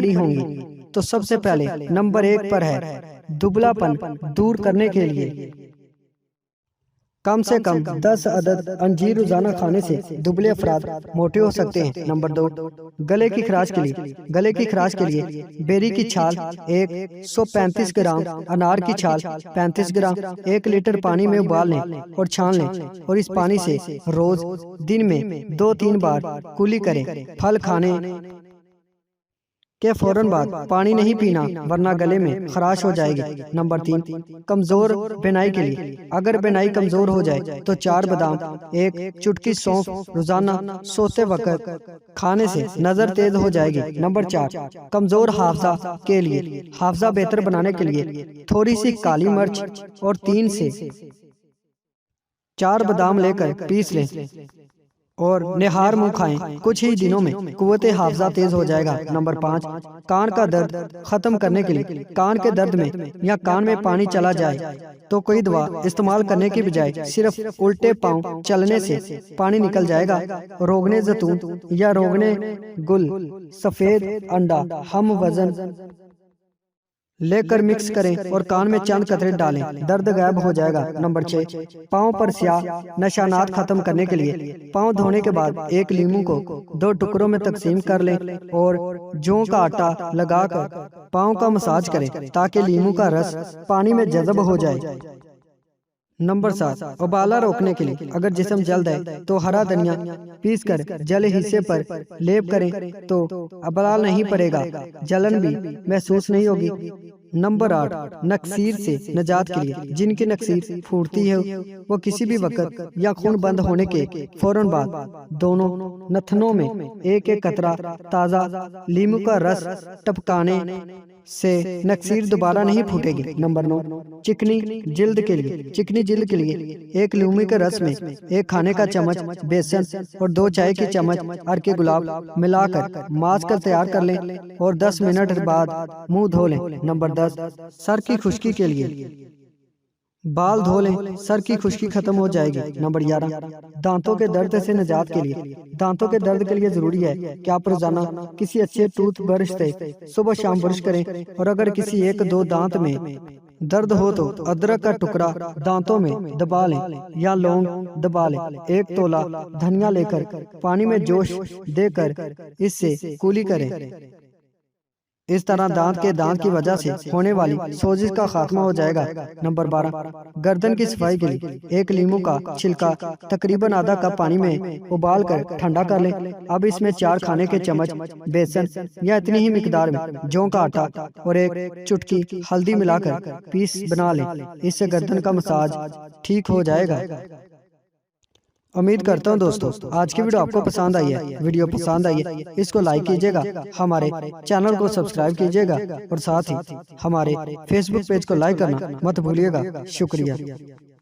पड़ी होंगी। तो सबसे पहले नंबर 1 पर है दुबलापन दूर करने के लिए कम से कम 10 अदद अंजीर रोजाना खाने से दुबले अफराद मोटे हो सकते हैं। नंबर 2, गले की खराश के लिए बेरी की छाल 135 ग्राम, अनार की छाल 35 ग्राम 1 लीटर पानी में उबाल लें और छान लें और इस पानी से रोज दिन में 2-3 बार कुली करें। फल खाने के फौरन बाद पानी नहीं पीना वरना गले में खराश हो जाएगी। नंबर 3, कमजोर बेनाई के लिए अगर बेनाई कमजोर हो जाए तो 4 बादाम 1 चुटकी सौंफ रोजाना सोते वक्त खाने से नजर तेज हो जाएगी। नंबर 4, कमजोर हाफजा के लिए हाफजा बेहतर बनाने के लिए थोड़ी सी काली मिर्च और 3 से 4 बादाम लेकर पीस लें और निहार मुंह खाएं। कुछ ही दिनों में कुव्वते हाफजा तेज हो जाएगा। नंबर 5, कान का दर्द खत्म करने के लिए कान के दर्द में या कान में पानी चला जाए तो कोई दवा इस्तेमाल करने की बजाय सिर्फ उल्टे पांव चलने से पानी निकल जाएगा। रोगने जैतून या रोगने गुल, सफेद अंडा हम वजन लेकर मिक्स करें और कान में चंद कतरे डालें, दर्द गायब हो जाएगा। नंबर 6, पाँव पर स्याह निशानात खत्म करने के लिए पाँव धोने के बाद 1 लीमू को 2 टुकड़ों में तकसीम कर लें और जौ का आटा लगाकर पाँव का मसाज करें ताकि लीमू का रस पानी में जज़ब हो जाए। नंबर 7, उबाला रोकने के लिए अगर जिस्म जल्द है तो हरा धनिया पीस कर जल हिस्से पर लेप करें तो उबाल नहीं पड़ेगा, जलन भी महसूस नहीं होगी। नंबर 8, नक्सीर से निजात के लिए जिनकी नक्सीर फूटती है वो किसी भी वक्त या खून बंद होने के फौरन बाद दोनों नथनों में 1-1 कतरा ताज़ा लीमू का रस टपकाने से नक्सीर दोबारा नहीं फूटेगी। नंबर 9, चिकनी जिल्द के लिए 1 लीमू के रस में 1 खाने का चम्मच बेसन और 2 चाय की चम्मच अर्के गुलाब मिलाकर मास्क कर तैयार कर लें और 10 मिनट बाद मुंह धो लें। नंबर 10, सर की खुश्की के लिए बाल धो लें, सर की खुश्की खत्म हो जाएगी। नंबर 11, दांतों के दर्द से निजात के लिए दांतों के दर्द के लिए जरूरी है कि आप रोजाना किसी अच्छे टूथ ब्रश से सुबह शाम ब्रश करें और अगर किसी 1-2 दांत में दर्द हो तो अदरक का टुकड़ा दांतों में दबा लें या लौंग दबा लें। 1 तोला धनिया लेकर पानी में जोश देकर इससे कुली करें। इस तरह दांत की वजह से होने वाली सोजिश का खात्मा हो जाएगा। नंबर 12, गर्दन की सफाई के लिए 1 लीमू का छिलका तकरीबन आधा कप पानी में उबाल कर ठंडा कर लें। अब इसमें 4 खाने के चम्मच बेसन या इतनी ही मिकदार में जौ का आटा और 1 चुटकी हल्दी मिलाकर पीस बना लें। इससे गर्दन का मसाज ठीक हो जाएगा। उम्मीद करता हूँ दोस्तों आज की वीडियो आपको पसंद आई है। वीडियो पसंद आई है इसको लाइक कीजिएगा, हमारे चैनल को सब्सक्राइब कीजिएगा और साथ ही हमारे फेसबुक पेज को लाइक करना मत भूलिएगा। शुक्रिया।